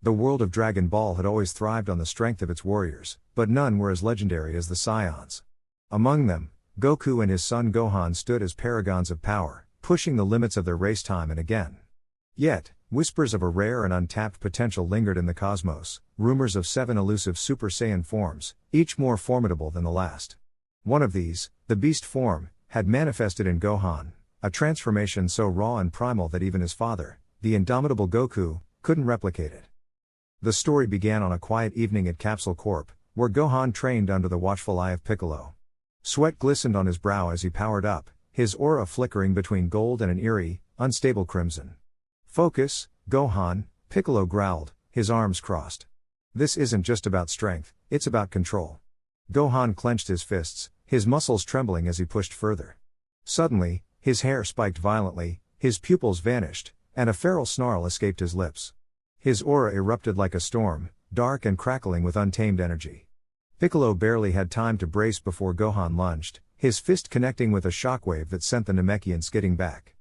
The world of Dragon Ball had always thrived on the strength of its warriors, but none were as legendary as the Saiyans. Among them, Goku and his son Gohan stood as paragons of power, pushing the limits of their race time and again. Yet, whispers of a rare and untapped potential lingered in the cosmos, rumors of 7 elusive Super Saiyan forms, each more formidable than the last. One of these, the beast form, had manifested in Gohan, a transformation so raw and primal that even his father, the indomitable Goku, couldn't replicate it. The story began on a quiet evening at Capsule Corp, where Gohan trained under the watchful eye of Piccolo. Sweat glistened on his brow as he powered up, his aura flickering between gold and an eerie, unstable crimson. "Focus, Gohan," Piccolo growled, his arms crossed. "This isn't just about strength, it's about control." Gohan clenched his fists, his muscles trembling as he pushed further. Suddenly, his hair spiked violently, his pupils vanished, and a feral snarl escaped his lips. His aura erupted like a storm, dark and crackling with untamed energy. Piccolo barely had time to brace before Gohan lunged, his fist connecting with a shockwave that sent the Namekian skidding back.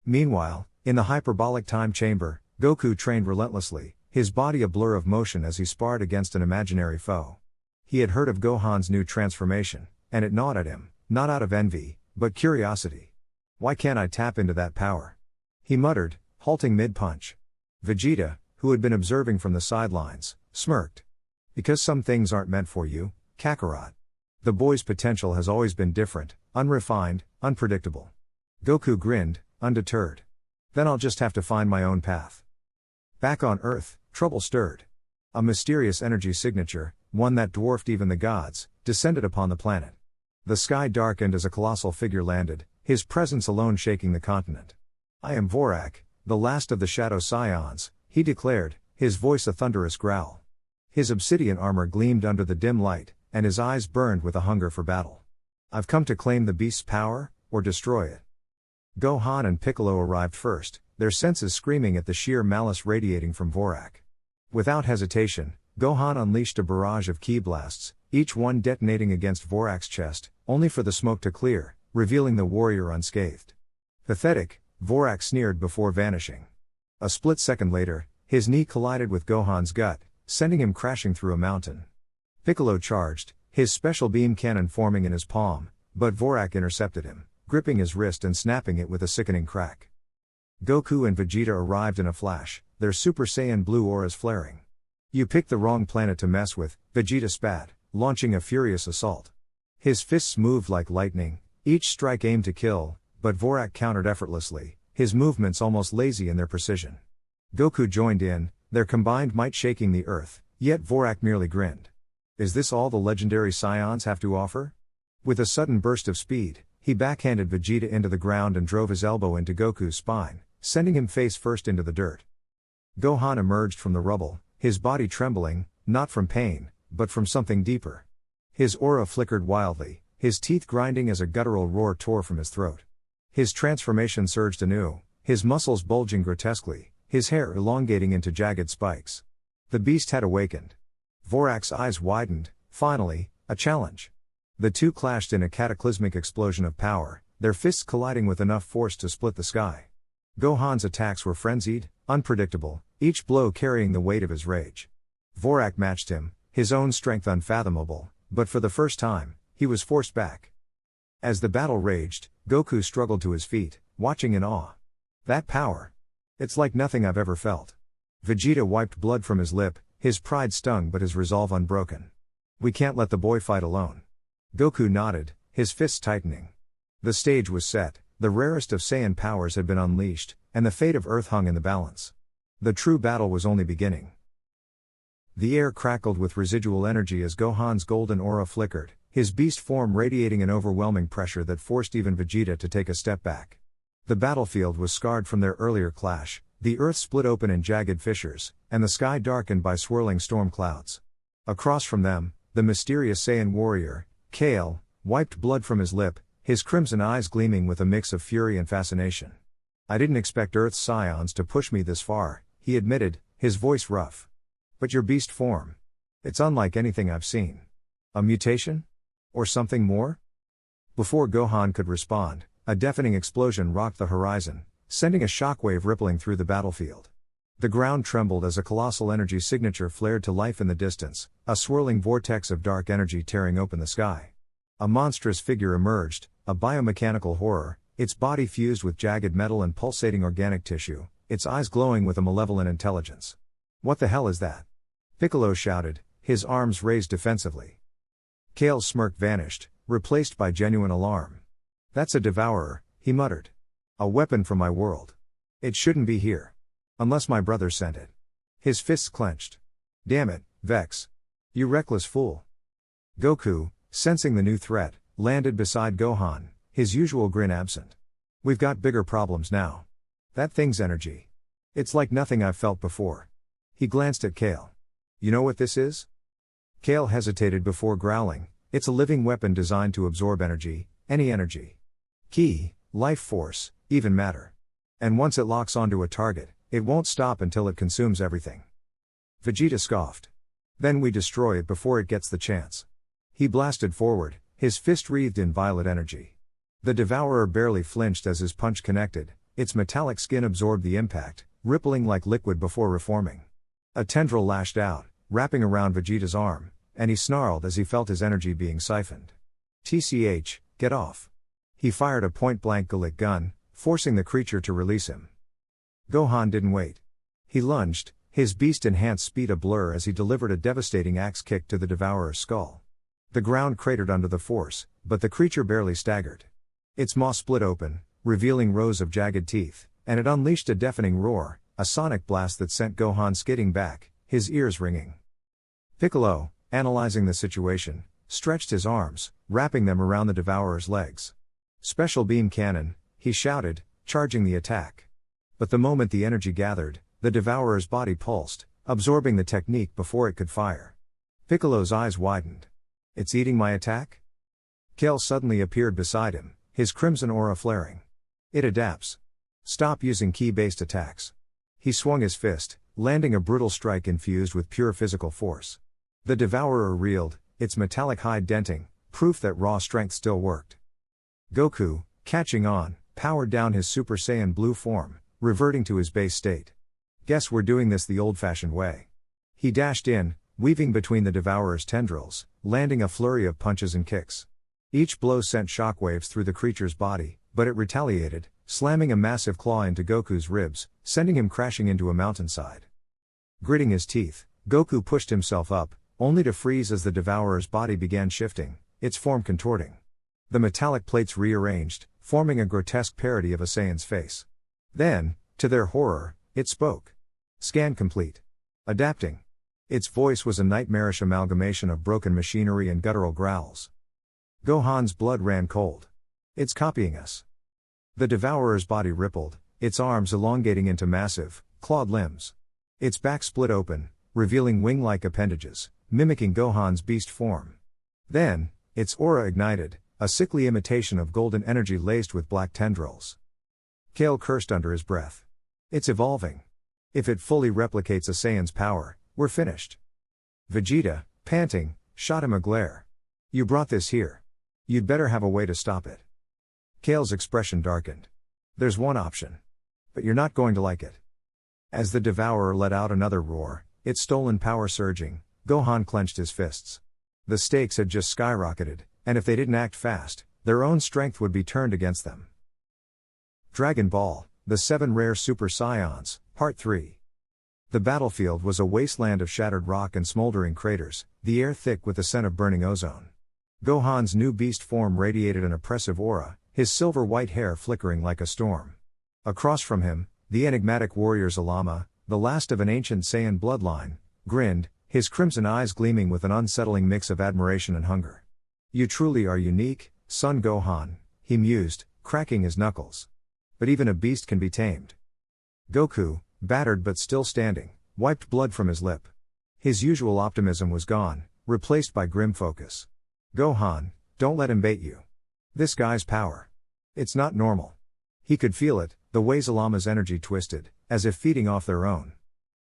Meanwhile, in the hyperbolic time chamber, Goku trained relentlessly, his body a blur of motion as he sparred against an imaginary foe. He had heard of Gohan's new transformation, and it gnawed at him, not out of envy, but curiosity. "Why can't I tap into that power?" he muttered, halting mid-punch. Vegeta, who had been observing from the sidelines, smirked. "Because some things aren't meant for you, Kakarot. The boy's potential has always been different, unrefined, unpredictable." Goku grinned, undeterred. "Then I'll just have to find my own path." Back on Earth, trouble stirred. A mysterious energy signature, one that dwarfed even the gods, descended upon the planet. The sky darkened as a colossal figure landed, his presence alone shaking the continent. "I am Vorak, the last of the Shadow Saiyans," he declared, his voice a thunderous growl. His obsidian armor gleamed under the dim light, and his eyes burned with a hunger for battle. "I've come to claim the beast's power, or destroy it." Gohan and Piccolo arrived first, their senses screaming at the sheer malice radiating from Vorak. Without hesitation, Gohan unleashed a barrage of ki blasts, each one detonating against Vorak's chest, only for the smoke to clear, revealing the warrior unscathed. "Pathetic," Vorak sneered before vanishing. A split second later, his knee collided with Gohan's gut, sending him crashing through a mountain. Piccolo charged, his special beam cannon forming in his palm, but Vorak intercepted him, gripping his wrist and snapping it with a sickening crack. Goku and Vegeta arrived in a flash, their Super Saiyan blue auras flaring. "You picked the wrong planet to mess with," Vegeta spat, launching a furious assault. His fists moved like lightning, each strike aimed to kill, but Vorak countered effortlessly, his movements almost lazy in their precision. Goku joined in, their combined might shaking the earth, yet Vorak merely grinned. Is this all the legendary Saiyans have to offer? With a sudden burst of speed, he backhanded Vegeta into the ground and drove his elbow into Goku's spine, sending him face first into the dirt. Gohan emerged from the rubble, his body trembling, not from pain, but from something deeper. His aura flickered wildly, his teeth grinding as a guttural roar tore from his throat. His transformation surged anew, his muscles bulging grotesquely, his hair elongating into jagged spikes. The beast had awakened. Vorak's eyes widened, finally, a challenge. The two clashed in a cataclysmic explosion of power, their fists colliding with enough force to split the sky. Gohan's attacks were frenzied, unpredictable, each blow carrying the weight of his rage. Vorak matched him, his own strength unfathomable, but for the first time, he was forced back. As the battle raged, Goku struggled to his feet, watching in awe. "That power! It's like nothing I've ever felt." Vegeta wiped blood from his lip, his pride stung but his resolve unbroken. "We can't let the boy fight alone." Goku nodded, his fists tightening. The stage was set, the rarest of Saiyan powers had been unleashed, and the fate of Earth hung in the balance. The true battle was only beginning. The air crackled with residual energy as Gohan's golden aura flickered, his beast form radiating an overwhelming pressure that forced even Vegeta to take a step back. The battlefield was scarred from their earlier clash, the earth split open in jagged fissures, and the sky darkened by swirling storm clouds. Across from them, the mysterious Saiyan warrior, Kale, wiped blood from his lip, his crimson eyes gleaming with a mix of fury and fascination. "I didn't expect Earth's Scions to push me this far," he admitted, his voice rough. "But your beast form. It's unlike anything I've seen. A mutation? Or something more?" Before Gohan could respond, a deafening explosion rocked the horizon, sending a shockwave rippling through the battlefield. The ground trembled as a colossal energy signature flared to life in the distance, a swirling vortex of dark energy tearing open the sky. A monstrous figure emerged, a biomechanical horror, its body fused with jagged metal and pulsating organic tissue, its eyes glowing with a malevolent intelligence. "What the hell is that?" Piccolo shouted, his arms raised defensively. Kale's smirk vanished, replaced by genuine alarm. "That's a devourer," he muttered. "A weapon from my world. It shouldn't be here. Unless my brother sent it." His fists clenched. "Damn it, Vex. You reckless fool." Goku, sensing the new threat, landed beside Gohan, his usual grin absent. "We've got bigger problems now. That thing's energy. It's like nothing I've felt before." He glanced at Kale. "You know what this is?" Kale hesitated before growling. "It's a living weapon designed to absorb energy, any energy. Ki, life force, even matter. And once it locks onto a target, it won't stop until it consumes everything." Vegeta scoffed. "Then we destroy it before it gets the chance." He blasted forward, his fist wreathed in violet energy. The devourer barely flinched as his punch connected, its metallic skin absorbed the impact, rippling like liquid before reforming. A tendril lashed out, wrapping around Vegeta's arm, and he snarled as he felt his energy being siphoned. "TCH, get off." He fired a point-blank Gallic gun, forcing the creature to release him. Gohan didn't wait. He lunged, his beast-enhanced speed a blur as he delivered a devastating axe kick to the devourer's skull. The ground cratered under the force, but the creature barely staggered. Its maw split open, revealing rows of jagged teeth, and it unleashed a deafening roar, a sonic blast that sent Gohan skidding back, his ears ringing. Piccolo, analyzing the situation, stretched his arms, wrapping them around the devourer's legs. "Special beam cannon," he shouted, charging the attack. But the moment the energy gathered, the devourer's body pulsed, absorbing the technique before it could fire. Piccolo's eyes widened. "It's eating my attack?" Kale suddenly appeared beside him, his crimson aura flaring. "It adapts. Stop using ki-based attacks." He swung his fist, landing a brutal strike infused with pure physical force. The devourer reeled, its metallic hide denting, proof that raw strength still worked. Goku, catching on, powered down his Super Saiyan blue form, reverting to his base state. "Guess we're doing this the old-fashioned way." He dashed in, weaving between the devourer's tendrils, landing a flurry of punches and kicks. Each blow sent shockwaves through the creature's body, but it retaliated, slamming a massive claw into Goku's ribs, sending him crashing into a mountainside. Gritting his teeth, Goku pushed himself up, only to freeze as the devourer's body began shifting, its form contorting. The metallic plates rearranged, forming a grotesque parody of a Saiyan's face. Then, to their horror, it spoke. "Scan complete. Adapting." Its voice was a nightmarish amalgamation of broken machinery and guttural growls. Gohan's blood ran cold. "It's copying us." The devourer's body rippled, its arms elongating into massive, clawed limbs. Its back split open, revealing wing-like appendages, mimicking Gohan's beast form. Then, its aura ignited, a sickly imitation of golden energy laced with black tendrils. Kale cursed under his breath. "It's evolving. If it fully replicates a Saiyan's power, we're finished." Vegeta, panting, shot him a glare. "You brought this here. You'd better have a way to stop it." Kale's expression darkened. "There's one option. But you're not going to like it." As the devourer let out another roar, its stolen power surging, Gohan clenched his fists. The stakes had just skyrocketed, and if they didn't act fast, their own strength would be turned against them. Dragon Ball, The 7 Rare Super Saiyans, Part 3. The battlefield was a wasteland of shattered rock and smoldering craters, the air thick with the scent of burning ozone. Gohan's new beast form radiated an oppressive aura, his silver-white hair flickering like a storm. Across from him, the enigmatic warrior Zalama, the last of an ancient Saiyan bloodline, grinned, his crimson eyes gleaming with an unsettling mix of admiration and hunger. "You truly are unique, son Gohan," he mused, cracking his knuckles. "But even a beast can be tamed." Goku, battered but still standing, wiped blood from his lip. His usual optimism was gone, replaced by grim focus. "Gohan, don't let him bait you. This guy's power. It's not normal." He could feel it, the way Zalama's energy twisted, as if feeding off their own.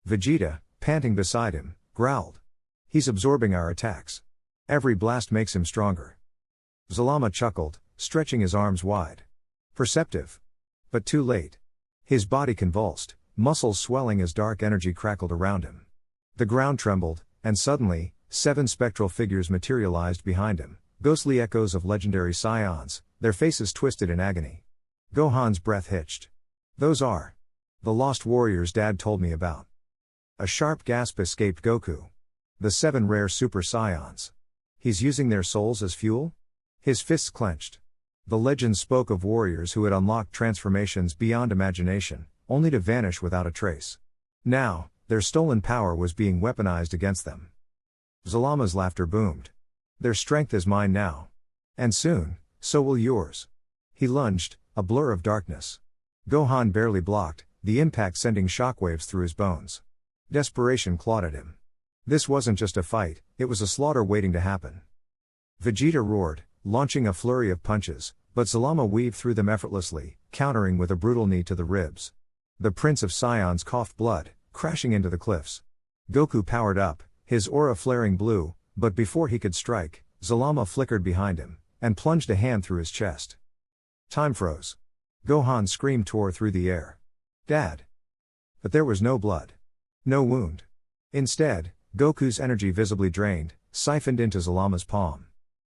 Vegeta, panting beside him, growled. "He's absorbing our attacks. Every blast makes him stronger." Zalama chuckled, stretching his arms wide. "Perceptive. But too late." His body convulsed, muscles swelling as dark energy crackled around him. The ground trembled, and suddenly, 7 spectral figures materialized behind him, ghostly echoes of legendary Saiyans, their faces twisted in agony. Gohan's breath hitched. Those are the lost warriors Dad told me about. A sharp gasp escaped Goku. The 7 rare Super Saiyans. He's using their souls as fuel? His fists clenched. The legends spoke of warriors who had unlocked transformations beyond imagination, only to vanish without a trace. Now, their stolen power was being weaponized against them. Zalama's laughter boomed. Their strength is mine now. And soon, so will yours. He lunged, a blur of darkness. Gohan barely blocked, the impact sending shockwaves through his bones. Desperation clawed at him. This wasn't just a fight, it was a slaughter waiting to happen. Vegeta roared, launching a flurry of punches, but Zalama weaved through them effortlessly, countering with a brutal knee to the ribs. The Prince of Saiyans coughed blood, crashing into the cliffs. Goku powered up, his aura flaring blue, but before he could strike, Zalama flickered behind him, and plunged a hand through his chest. Time froze. Gohan's scream tore through the air. Dad! But there was no blood. No wound. Instead, Goku's energy visibly drained, siphoned into Zalama's palm.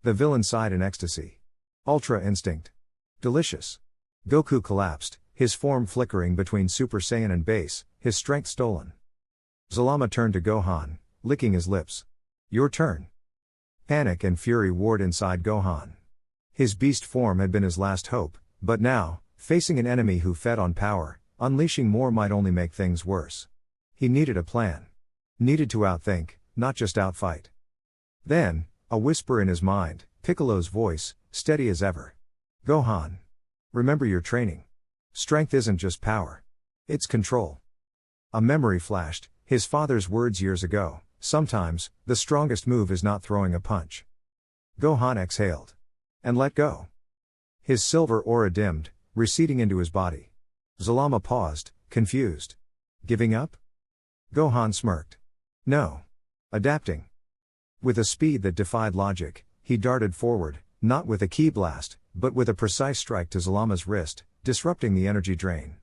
The villain sighed in ecstasy. Ultra Instinct. Delicious. Goku collapsed, his form flickering between Super Saiyan and base, his strength stolen. Zalama turned to Gohan, licking his lips. Your turn. Panic and fury warred inside Gohan. His beast form had been his last hope, but now, facing an enemy who fed on power, unleashing more might only make things worse. He needed a plan. Needed to outthink, not just outfight. Then, a whisper in his mind, Piccolo's voice, steady as ever. Gohan. Remember your training. Strength isn't just power. It's control. A memory flashed, his father's words years ago. Sometimes, the strongest move is not throwing a punch. Gohan exhaled. And let go. His silver aura dimmed, receding into his body. Zalama paused, confused. Giving up? Gohan smirked. No. Adapting. With a speed that defied logic, he darted forward, not with a ki blast, but with a precise strike to Zalama's wrist, disrupting the energy drain.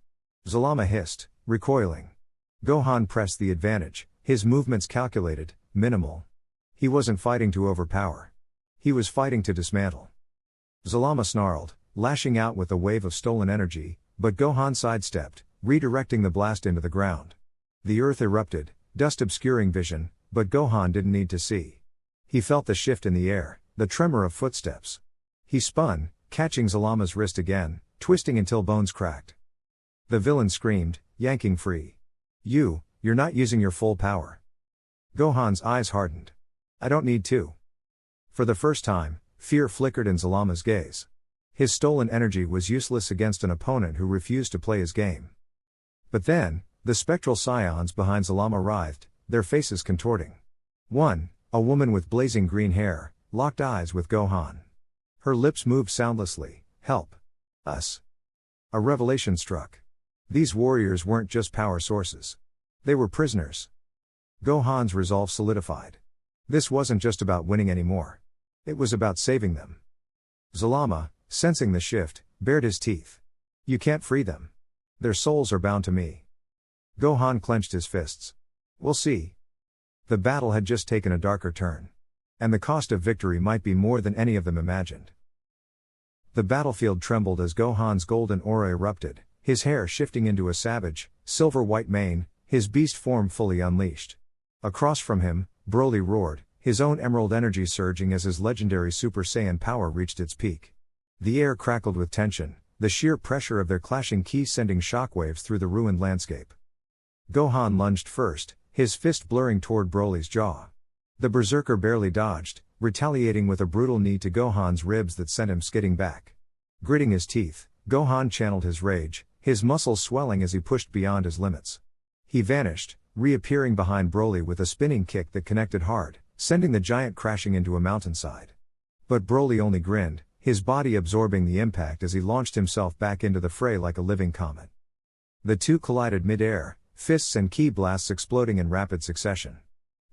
Zalama hissed, recoiling. Gohan pressed the advantage, his movements calculated, minimal. He wasn't fighting to overpower. He was fighting to dismantle. Zalama snarled, lashing out with a wave of stolen energy, but Gohan sidestepped, redirecting the blast into the ground. The earth erupted, dust obscuring vision, but Gohan didn't need to see. He felt the shift in the air, the tremor of footsteps. He spun, catching Zalama's wrist again, twisting until bones cracked. The villain screamed, yanking free. You're not using your full power. Gohan's eyes hardened. I don't need to. For the first time, fear flickered in Zalama's gaze. His stolen energy was useless against an opponent who refused to play his game. But then, the spectral Saiyans behind Zalama writhed, their faces contorting. One, a woman with blazing green hair, locked eyes with Gohan. Her lips moved soundlessly. Help. Us. A revelation struck. These warriors weren't just power sources. They were prisoners. Gohan's resolve solidified. This wasn't just about winning anymore. It was about saving them. Zalama, sensing the shift, bared his teeth. You can't free them. Their souls are bound to me. Gohan clenched his fists. We'll see. The battle had just taken a darker turn. And the cost of victory might be more than any of them imagined. The battlefield trembled as Gohan's golden aura erupted, his hair shifting into a savage, silver-white mane, his beast form fully unleashed. Across from him, Broly roared, his own emerald energy surging as his legendary Super Saiyan power reached its peak. The air crackled with tension, the sheer pressure of their clashing ki sending shockwaves through the ruined landscape. Gohan lunged first, his fist blurring toward Broly's jaw. The berserker barely dodged, retaliating with a brutal knee to Gohan's ribs that sent him skidding back. Gritting his teeth, Gohan channeled his rage, his muscles swelling as he pushed beyond his limits. He vanished, reappearing behind Broly with a spinning kick that connected hard, sending the giant crashing into a mountainside. But Broly only grinned, his body absorbing the impact as he launched himself back into the fray like a living comet. The two collided mid-air, fists and ki blasts exploding in rapid succession.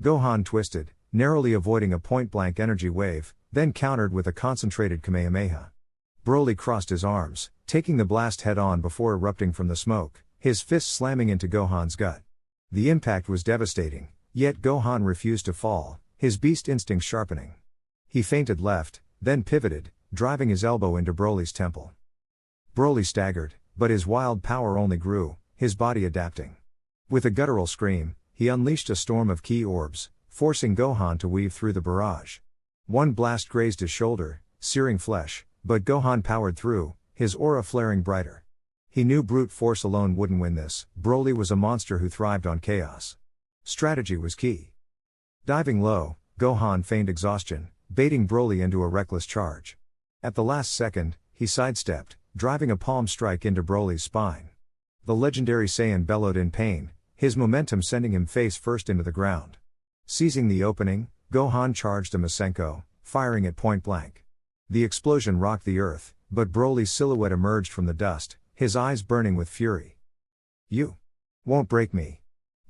Gohan twisted, narrowly avoiding a point-blank energy wave, then countered with a concentrated Kamehameha. Broly crossed his arms, taking the blast head-on before erupting from the smoke, his fist slamming into Gohan's gut. The impact was devastating, yet Gohan refused to fall, his beast instinct sharpening. He feinted left, then pivoted, driving his elbow into Broly's temple. Broly staggered, but his wild power only grew, his body adapting. With a guttural scream, he unleashed a storm of ki orbs, forcing Gohan to weave through the barrage. One blast grazed his shoulder, searing flesh, but Gohan powered through, his aura flaring brighter. He knew brute force alone wouldn't win this. Broly was a monster who thrived on chaos. Strategy was key. Diving low, Gohan feigned exhaustion, baiting Broly into a reckless charge. At the last second, he sidestepped, driving a palm strike into Broly's spine. The legendary Saiyan bellowed in pain, his momentum sending him face first into the ground. Seizing the opening, Gohan charged a Masenko, firing at point blank. The explosion rocked the earth, but Broly's silhouette emerged from the dust, his eyes burning with fury. "You won't break me."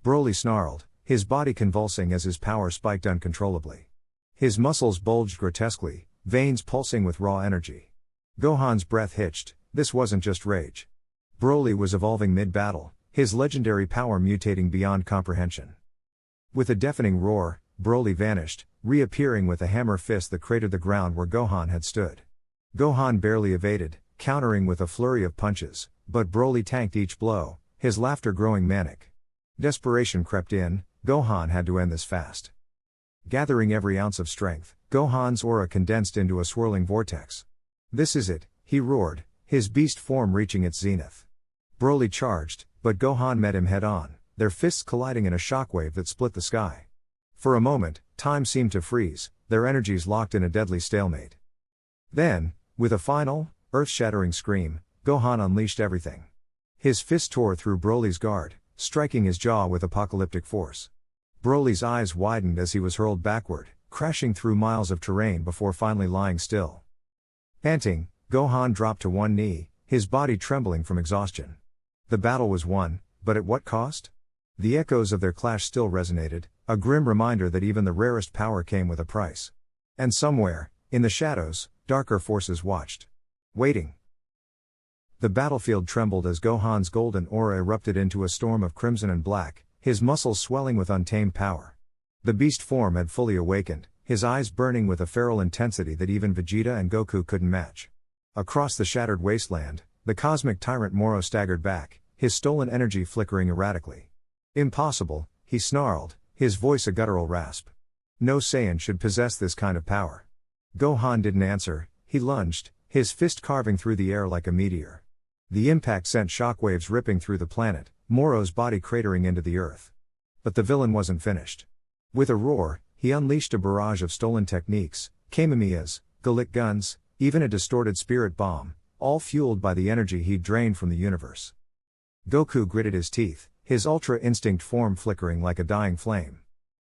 Broly snarled, his body convulsing as his power spiked uncontrollably. His muscles bulged grotesquely, veins pulsing with raw energy. Gohan's breath hitched. This wasn't just rage. Broly was evolving mid-battle, his legendary power mutating beyond comprehension. With a deafening roar, Broly vanished, reappearing with a hammer fist that cratered the ground where Gohan had stood. Gohan barely evaded, countering with a flurry of punches, but Broly tanked each blow, his laughter growing manic. Desperation crept in. Gohan had to end this fast. Gathering every ounce of strength, Gohan's aura condensed into a swirling vortex. "This is it," he roared, his beast form reaching its zenith. Broly charged, but Gohan met him head-on, their fists colliding in a shockwave that split the sky. For a moment, time seemed to freeze, their energies locked in a deadly stalemate. Then, with a final, earth-shattering scream, Gohan unleashed everything. His fist tore through Broly's guard, striking his jaw with apocalyptic force. Broly's eyes widened as he was hurled backward, crashing through miles of terrain before finally lying still. Panting, Gohan dropped to one knee, his body trembling from exhaustion. The battle was won, but at what cost? The echoes of their clash still resonated, a grim reminder that even the rarest power came with a price. And somewhere, in the shadows, darker forces watched. Waiting. The battlefield trembled as Gohan's golden aura erupted into a storm of crimson and black, his muscles swelling with untamed power. The beast form had fully awakened, his eyes burning with a feral intensity that even Vegeta and Goku couldn't match. Across the shattered wasteland, the cosmic tyrant Morrow staggered back, his stolen energy flickering erratically. "Impossible," he snarled, his voice a guttural rasp. "No Saiyan should possess this kind of power." Gohan didn't answer, he lunged, his fist carving through the air like a meteor. The impact sent shockwaves ripping through the planet, Morrow's body cratering into the earth. But the villain wasn't finished. With a roar, he unleashed a barrage of stolen techniques, Kamemiyas, Gallic guns, even a distorted spirit bomb, all fueled by the energy he'd drained from the universe. Goku gritted his teeth, his ultra instinct form flickering like a dying flame.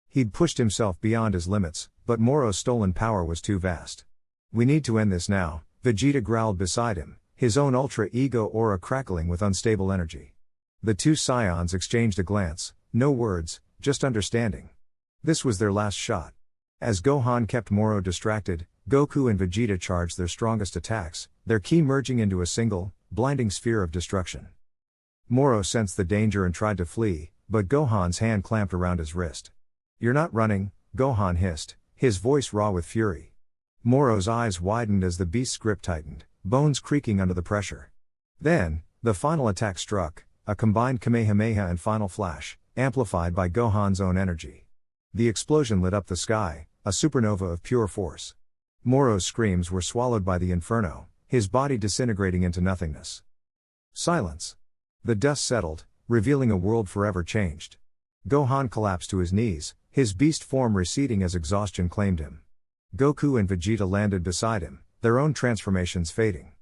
He'd pushed himself beyond his limits, but Morrow's stolen power was too vast. "We need to end this now," Vegeta growled beside him, his own ultra ego aura crackling with unstable energy. The two Saiyans exchanged a glance, no words, just understanding. This was their last shot. As Gohan kept Morrow distracted, Goku and Vegeta charged their strongest attacks, their ki merging into a single, blinding sphere of destruction. Morrow sensed the danger and tried to flee, but Gohan's hand clamped around his wrist. "You're not running," Gohan hissed, his voice raw with fury. Morrow's eyes widened as the beast's grip tightened, bones creaking under the pressure. Then, the final attack struck, a combined Kamehameha and final flash, amplified by Gohan's own energy. The explosion lit up the sky, a supernova of pure force. Morrow's screams were swallowed by the inferno, his body disintegrating into nothingness. Silence. The dust settled, revealing a world forever changed. Gohan collapsed to his knees, his beast form receding as exhaustion claimed him. Goku and Vegeta landed beside him, their own transformations fading.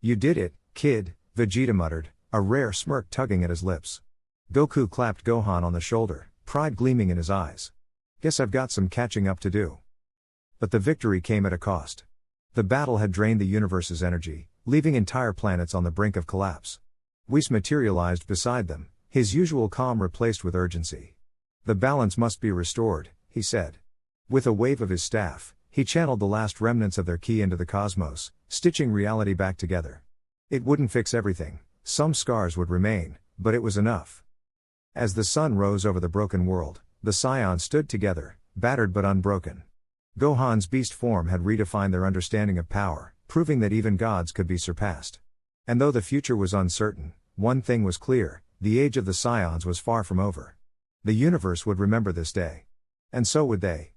"You did it, kid," Vegeta muttered, a rare smirk tugging at his lips. Goku clapped Gohan on the shoulder, pride gleaming in his eyes. "Guess I've got some catching up to do." But the victory came at a cost. The battle had drained the universe's energy, leaving entire planets on the brink of collapse. Whis materialized beside them, his usual calm replaced with urgency. "The balance must be restored," he said. With a wave of his staff, he channeled the last remnants of their ki into the cosmos, stitching reality back together. It wouldn't fix everything, some scars would remain, but it was enough. As the sun rose over the broken world, the Saiyans stood together, battered but unbroken. Gohan's beast form had redefined their understanding of power, proving that even gods could be surpassed. And though the future was uncertain, one thing was clear: the age of the Saiyans was far from over. The universe would remember this day. And so would they.